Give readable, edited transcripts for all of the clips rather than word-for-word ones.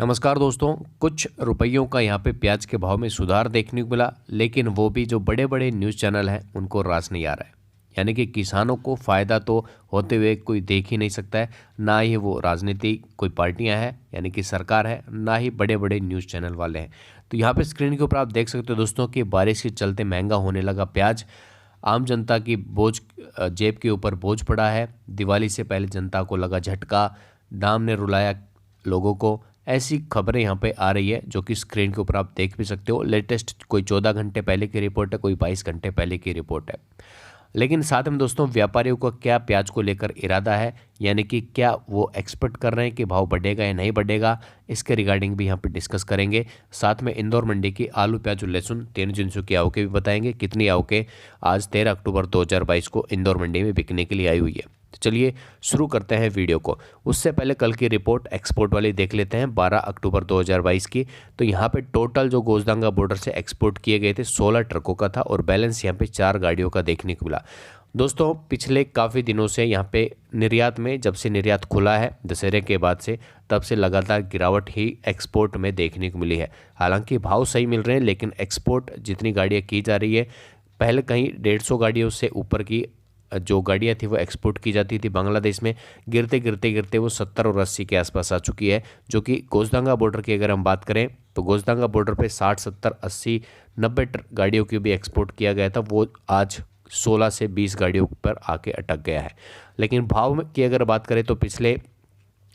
नमस्कार दोस्तों। कुछ रुपयों का यहाँ पे प्याज के भाव में सुधार देखने को मिला, लेकिन वो भी जो बड़े बड़े न्यूज़ चैनल हैं उनको रास नहीं आ रहा है। यानी कि किसानों को फ़ायदा तो होते हुए कोई देख ही नहीं सकता है। ना ही वो राजनीतिक कोई पार्टियां हैं यानी कि सरकार है, ना ही बड़े बड़े न्यूज़ चैनल वाले हैं। तो यहाँ पे स्क्रीन के ऊपर आप देख सकते हो दोस्तों कि बारिश के चलते महंगा होने लगा प्याज। आम जनता की बोझ जेब के ऊपर बोझ पड़ा है। दिवाली से पहले जनता को लगा झटका, दाम ने रुलाया लोगों को। ऐसी खबरें यहाँ पे आ रही है जो कि स्क्रीन के ऊपर आप देख भी सकते हो। लेटेस्ट कोई 14 घंटे पहले की रिपोर्ट है, कोई 22 घंटे पहले की रिपोर्ट है। लेकिन साथ में दोस्तों व्यापारियों का क्या प्याज को लेकर इरादा है, यानी कि क्या वो एक्सपेक्ट कर रहे हैं कि भाव बढ़ेगा या नहीं बढ़ेगा, इसके रिगार्डिंग भी यहाँ पे डिस्कस करेंगे। साथ में इंदौर मंडी की आलू, प्याज और लहसुन तीनों जिनसों की आवकें भी बताएंगे। कितनी आवकें आज 13 अक्टूबर 2022 को इंदौर मंडी में बिकने के लिए आई हुई है। तो चलिए शुरू करते हैं वीडियो को। उससे पहले कल की रिपोर्ट एक्सपोर्ट वाली देख लेते हैं 12 अक्टूबर 2022 की। तो यहाँ पे टोटल जो गोजदांगा बॉर्डर से एक्सपोर्ट किए गए थे 16 ट्रकों का था और बैलेंस यहाँ पे 4 गाड़ियों का देखने को मिला। दोस्तों पिछले काफ़ी दिनों से यहाँ पे निर्यात में, जब से निर्यात खुला है दशहरे के बाद से, तब से लगातार गिरावट ही एक्सपोर्ट में देखने को मिली है। हालांकि भाव सही मिल रहे हैं, लेकिन एक्सपोर्ट जितनी गाड़ियाँ की जा रही है, पहले कहीं 150 गाड़ियों से ऊपर की जो गाड़ियाँ थी वो एक्सपोर्ट की जाती थी बांग्लादेश में, गिरते गिरते गिरते वो 70 और 80 के आसपास आ चुकी है। जो कि गोजदांगा बॉर्डर की अगर हम बात करें तो गोजदांगा बॉर्डर पे 60, 70, 80, 90 गाड़ियों की भी एक्सपोर्ट किया गया था। वो आज 16 से 20 गाड़ियों पर आके अटक गया है। लेकिन भाव की अगर बात करें तो पिछले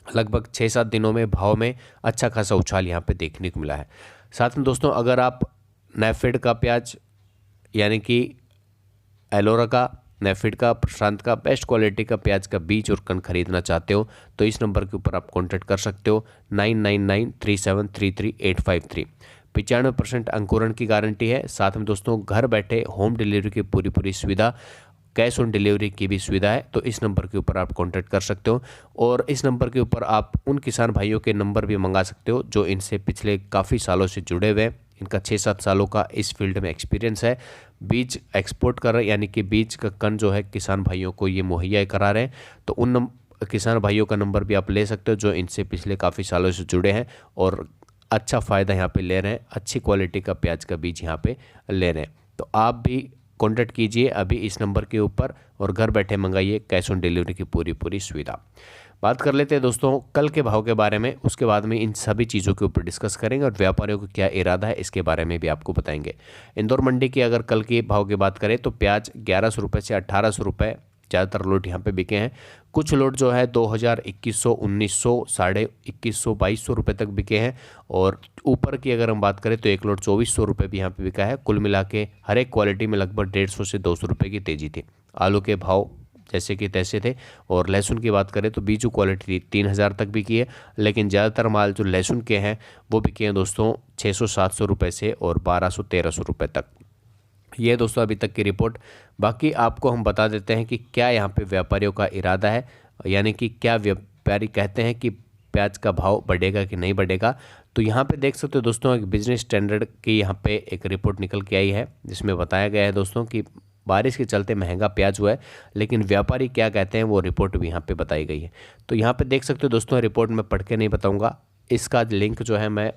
लगभग 6-7 दिनों में भाव में अच्छा खासा उछाल यहाँ पे देखने को मिला है। साथ में दोस्तों अगर आप नेफेड का प्याज यानी कि एलोरा का, नेफिड का, प्रशांत का बेस्ट क्वालिटी का प्याज का बीज और कण खरीदना चाहते हो तो इस नंबर के ऊपर आप कॉन्टैक्ट कर सकते हो 9993733853। 95% अंकुरण की गारंटी है। साथ में दोस्तों घर बैठे होम डिलीवरी की पूरी सुविधा, कैश ऑन डिलीवरी की भी सुविधा है। तो इस नंबर के ऊपर आप कॉन्टैक्ट कर सकते हो और इस नंबर के ऊपर आप उन किसान भाइयों के नंबर भी मंगा सकते हो जो इनसे पिछले काफ़ी सालों से जुड़े हुए हैं। इनका 6-7 सालों का इस फील्ड में एक्सपीरियंस है। बीज एक्सपोर्ट कर रहे हैं, यानी कि बीज का कण जो है किसान भाइयों को ये मुहैया करा रहे हैं। तो उन किसान भाइयों का नंबर भी आप ले सकते हो जो इनसे पिछले काफ़ी सालों से जुड़े हैं और अच्छा फ़ायदा यहाँ पे ले रहे हैं, अच्छी क्वालिटी का प्याज का बीज यहाँ पे ले रहे हैं। तो आप भी कॉन्टैक्ट कीजिए अभी इस नंबर के ऊपर और घर बैठे मंगाइए, कैश ऑन डिलीवरी की पूरी सुविधा। बात कर लेते हैं दोस्तों कल के भाव के बारे में, उसके बाद में इन सभी चीज़ों के ऊपर डिस्कस करेंगे और व्यापारियों का क्या इरादा है इसके बारे में भी आपको बताएंगे। इंदौर मंडी की अगर कल के भाव की बात करें तो प्याज 1100 रुपये से 1800 रुपये ज़्यादातर लोट यहाँ पे बिके हैं। कुछ लोट जो है 2000, 2100, 1900, 2150, 2200 रुपये तक बिके हैं और ऊपर की अगर हम बात करें तो एक लोट 2400 रुपये भी यहाँ पे बिका है। कुल मिला के हर एक क्वालिटी में लगभग 150 से 200 रुपये की तेज़ी थी। आलू के भाव जैसे कि तैसे थे और लहसुन की बात करें तो बीजू क्वालिटी 3000 तक बिकी है, लेकिन ज़्यादातर माल जो लहसुन के हैं वो बिके हैं दोस्तों 600-700 रुपये से और 1200-1300 रुपये तक। ये दोस्तों अभी तक की रिपोर्ट। बाकी आपको हम बता देते हैं कि क्या यहाँ पे व्यापारियों का इरादा है, यानी कि क्या व्यापारी कहते हैं कि प्याज का भाव बढ़ेगा कि नहीं बढ़ेगा। तो यहाँ पे देख सकते हो दोस्तों एक बिजनेस स्टैंडर्ड की यहाँ पे एक रिपोर्ट निकल के आई है जिसमें बताया गया है दोस्तों कि बारिश के चलते महंगा प्याज हुआ है, लेकिन व्यापारी क्या कहते हैं वो रिपोर्ट भी यहाँ पे बताई गई है। तो यहाँ पे देख सकते हो दोस्तों रिपोर्ट में पढ़ के नहीं बताऊँगा, इसका लिंक जो है मैं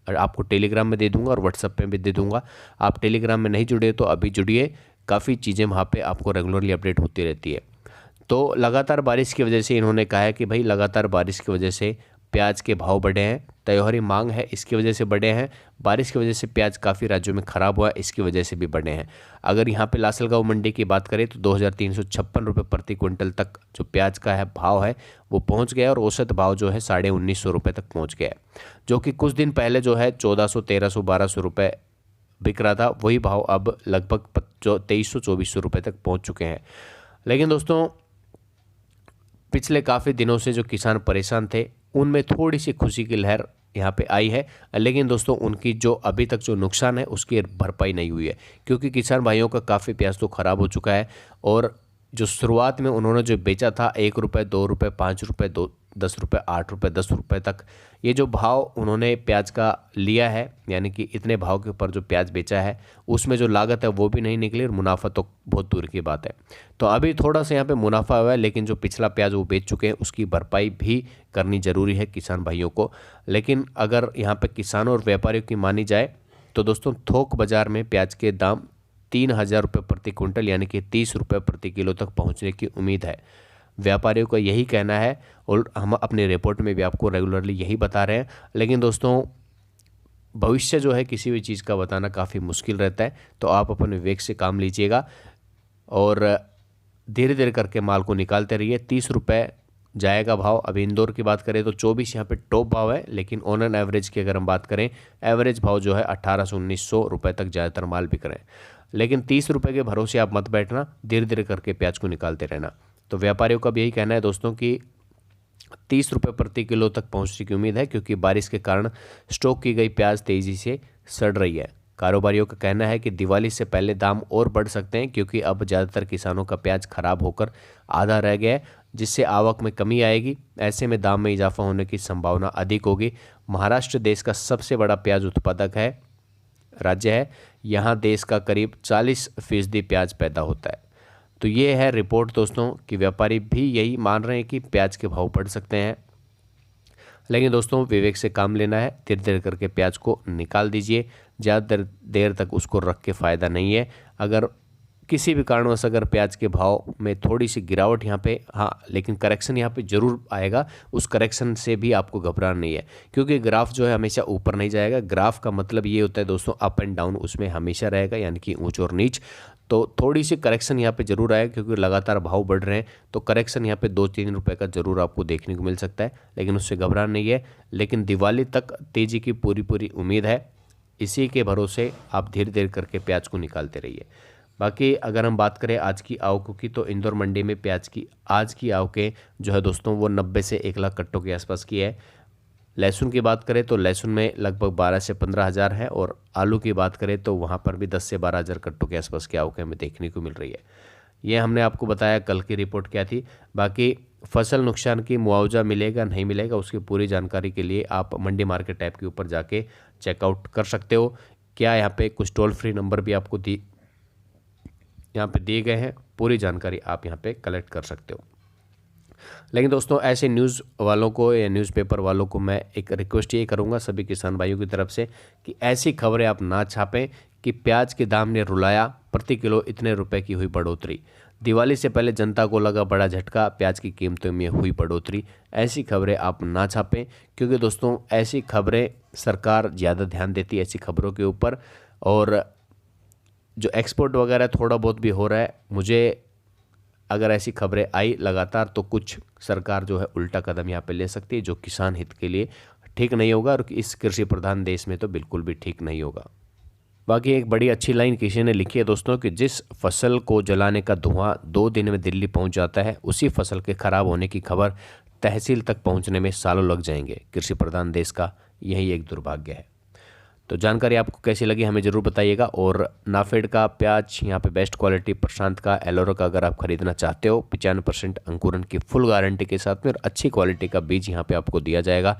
आपको टेलीग्राम में दे दूंगा और व्हाट्सएप पे भी दे दूंगा। आप टेलीग्राम में नहीं जुड़े तो अभी जुड़िए, काफ़ी चीज़ें वहाँ पे आपको रेगुलरली अपडेट होती रहती है। तो लगातार बारिश की वजह से इन्होंने कहा है कि भाई लगातार बारिश की वजह से प्याज के भाव बढ़े हैं, त्योहारी मांग है इसकी वजह से बढ़े हैं, बारिश की वजह से प्याज काफ़ी राज्यों में ख़राब हुआ है इसकी वजह से भी बढ़े हैं। अगर यहाँ पे लासलगांव मंडी की बात करें तो 2356 रुपये प्रति क्विंटल तक जो प्याज का है भाव है वो पहुँच गया और औसत भाव जो है 1950 रुपये तक पहुँच गया है, जो कि कुछ दिन पहले जो है 1400, 1300, 1200 रुपये बिक रहा था, वही भाव अब लगभग 2300-2400 रुपये तक पहुँच चुके हैं। लेकिन दोस्तों पिछले काफ़ी दिनों से जो किसान परेशान थे उनमें थोड़ी सी खुशी की लहर यहाँ पे आई है, लेकिन दोस्तों उनकी जो अभी तक जो नुकसान है उसकी भरपाई नहीं हुई है, क्योंकि किसान भाइयों का काफ़ी प्याज तो ख़राब हो चुका है और जो शुरुआत में उन्होंने जो बेचा था 1 रुपये, 2 रुपये, 5 रुपये, 10 रुपये, 8 रुपये, 10 रुपये तक, ये जो भाव उन्होंने प्याज का लिया है, यानी कि इतने भाव के ऊपर जो प्याज बेचा है उसमें जो लागत है वो भी नहीं निकली और मुनाफा तो बहुत दूर की बात है। तो अभी थोड़ा सा यहाँ पे मुनाफा हुआ है, लेकिन जो पिछला प्याज वो बेच चुके हैं उसकी भरपाई भी करनी ज़रूरी है किसान भाइयों को। लेकिन अगर यहाँ पे किसानों और व्यापारियों की मानी जाए तो दोस्तों थोक बाज़ार में प्याज के दाम 3,000 रुपये प्रति क्विंटल यानी कि 30 रुपये प्रति किलो तक पहुंचने की उम्मीद है। व्यापारियों का यही कहना है और हम अपनी रिपोर्ट में भी आपको रेगुलरली यही बता रहे हैं। लेकिन दोस्तों भविष्य जो है किसी भी चीज़ का बताना काफ़ी मुश्किल रहता है, तो आप अपने विवेक से काम लीजिएगा और धीरे धीरे करके माल को निकालते रहिए। 30 रुपये जाएगा भाव। अभी इंदौर की बात करें तो 24 यहाँ पे टॉप भाव है, लेकिन ऑन एन एवरेज की अगर हम बात करें, एवरेज भाव जो है 1800-1900 रुपये तक ज़्यादातर माल बिक रहे हैं। लेकिन 30 रुपये के भरोसे आप मत बैठना, धीरे धीरे करके प्याज को निकालते रहना। तो व्यापारियों का भी यही कहना है दोस्तों कि 30 रुपये प्रति किलो तक पहुंचने की उम्मीद है, क्योंकि बारिश के कारण स्टॉक की गई प्याज तेज़ी से सड़ रही है। कारोबारियों का कहना है कि दिवाली से पहले दाम और बढ़ सकते हैं, क्योंकि अब ज़्यादातर किसानों का प्याज खराब होकर आधा रह गया है, जिससे आवक में कमी आएगी। ऐसे में दाम में इजाफा होने की संभावना अधिक होगी। महाराष्ट्र देश का सबसे बड़ा प्याज उत्पादक है राज्य है। यहाँ देश का करीब 40% प्याज पैदा होता है। तो ये है रिपोर्ट दोस्तों कि व्यापारी भी यही मान रहे हैं कि प्याज के भाव बढ़ सकते हैं। लेकिन दोस्तों विवेक से काम लेना है, धीरे धीरे करके प्याज को निकाल दीजिए। ज़्यादा देर तक उसको रख के फ़ायदा नहीं है। अगर किसी भी कारणवश अगर प्याज के भाव में थोड़ी सी गिरावट यहाँ पे, हाँ लेकिन करेक्शन यहाँ पे ज़रूर आएगा, उस करेक्शन से भी आपको घबराना नहीं है, क्योंकि ग्राफ जो है हमेशा ऊपर नहीं जाएगा। ग्राफ का मतलब ये होता है दोस्तों अप एंड डाउन उसमें हमेशा रहेगा, यानी कि ऊंच और नीच। तो थोड़ी सी करेक्शन यहाँ पे ज़रूर आएगा, क्योंकि लगातार भाव बढ़ रहे हैं, तो करेक्शन यहाँ पे 2-3 रुपये का ज़रूर आपको देखने को मिल सकता है, लेकिन उससे घबराना नहीं है। लेकिन दिवाली तक तेज़ी की पूरी उम्मीद है। इसी के भरोसे आप धीरे धीरे करके प्याज को निकालते रहिए। बाकी अगर हम बात करें आज की आवकों की, तो इंदौर मंडी में प्याज की आज की आवकें जो है दोस्तों वो 90 से 1 लाख कट्टों के आसपास की है। लहसुन की बात करें तो लहसुन में लगभग 12 से 15 हज़ार है, और आलू की बात करें तो वहाँ पर भी 10 से 12 हज़ार कट्टों के आसपास की आवक हमें देखने को मिल रही है। ये हमने आपको बताया कल की रिपोर्ट क्या थी। बाकी फसल नुकसान की मुआवजा मिलेगा नहीं मिलेगा उसकी पूरी जानकारी के लिए आप मंडी मार्केट ऐप के ऊपर जाके चेकआउट कर सकते हो। क्या यहाँ पे कुछ टोल फ्री नंबर भी आपको यहाँ पे दिए गए हैं, पूरी जानकारी आप यहाँ पे कलेक्ट कर सकते हो। लेकिन दोस्तों ऐसे न्यूज़ वालों को या न्यूज़पेपर वालों को मैं एक रिक्वेस्ट ये करूँगा सभी किसान भाइयों की तरफ से कि ऐसी खबरें आप ना छापें कि प्याज के दाम ने रुलाया, प्रति किलो इतने रुपए की हुई बढ़ोतरी। दिवाली से पहले जनता को लगा बड़ा झटका, प्याज की कीमतों में हुई बढ़ोतरी। ऐसी खबरें आप ना छापें, क्योंकि दोस्तों ऐसी खबरें सरकार ज़्यादा ध्यान देती है ऐसी खबरों के ऊपर। और जो एक्सपोर्ट वगैरह थोड़ा बहुत भी हो रहा है, मुझे अगर ऐसी खबरें आई लगातार तो कुछ सरकार जो है उल्टा कदम यहाँ पे ले सकती है, जो किसान हित के लिए ठीक नहीं होगा और इस कृषि प्रधान देश में तो बिल्कुल भी ठीक नहीं होगा। बाकी एक बड़ी अच्छी लाइन किसी ने लिखी है दोस्तों कि जिस फसल को जलाने का धुआं 2 दिन में दिल्ली पहुंच जाता है, उसी फसल के खराब होने की खबर तहसील तक पहुंचने में सालों लग जाएंगे। कृषि प्रधान देश का यही एक दुर्भाग्य है। तो जानकारी आपको कैसी लगी हमें ज़रूर बताइएगा। और नाफेड का प्याज यहाँ पे बेस्ट क्वालिटी, प्रशांत का, एलोरा का अगर आप खरीदना चाहते हो 95% अंकुरन की फुल गारंटी के साथ में और अच्छी क्वालिटी का बीज यहाँ पे आपको दिया जाएगा।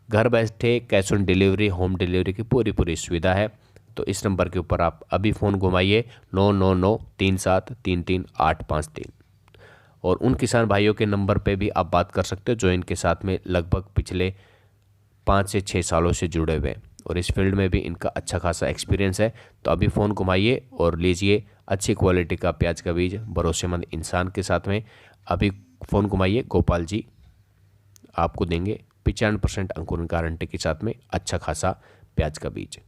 घर बैठे cash on delivery, home delivery की पूरी सुविधा है। तो इस नंबर के ऊपर आप अभी फ़ोन घुमाइए 9993733853। और उन किसान भाइयों के नंबर पे भी आप बात कर सकते हो जो इनके साथ में लगभग पिछले 5 से 6 सालों से जुड़े हुए हैं और इस फील्ड में भी इनका अच्छा खासा एक्सपीरियंस है। तो अभी फ़ोन घुमाइए और लीजिए अच्छी क्वालिटी का प्याज का बीज भरोसेमंद इंसान के साथ में। अभी फ़ोन घुमाइए, गोपाल जी आपको देंगे 95% अंकुरन गारंटी के साथ में अच्छा खासा प्याज का बीज।